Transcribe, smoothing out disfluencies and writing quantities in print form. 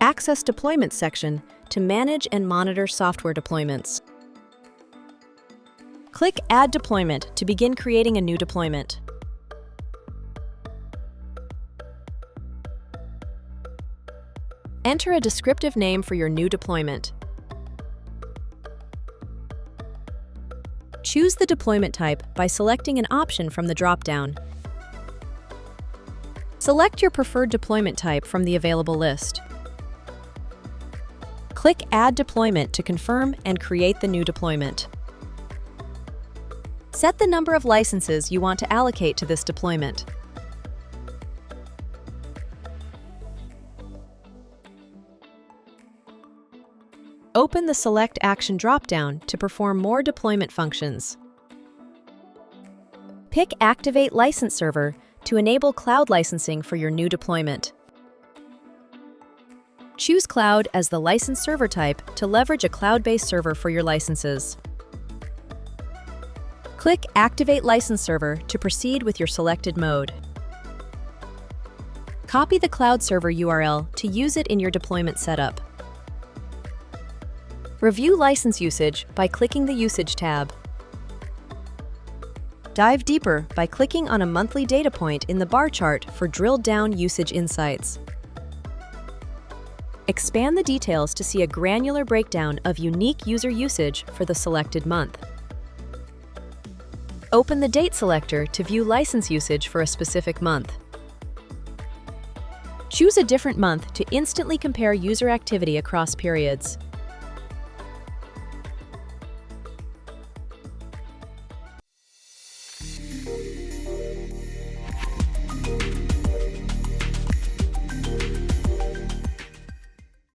Access Deployment section to manage and monitor software deployments. Click Add Deployment to begin creating a new deployment. Enter a descriptive name for your new deployment. Choose the deployment type by selecting an option from the drop-down. Select your preferred deployment type from the available list. Click Add Deployment to confirm and create the new deployment. Set the number of licenses you want to allocate to this deployment. Open the Select Action drop-down to perform more deployment functions. Pick Activate License Server to enable cloud licensing for your new deployment. Choose Cloud as the license server type to leverage a cloud-based server for your licenses. Click Activate License Server to proceed with your selected mode. Copy the cloud server URL to use it in your deployment setup. Review license usage by clicking the Usage tab. Dive deeper by clicking on a monthly data point in the bar chart for drilled-down usage insights. Expand the details to see a granular breakdown of unique user usage for the selected month. Open the Date selector to view license usage for a specific month. Choose a different month to instantly compare user activity across periods.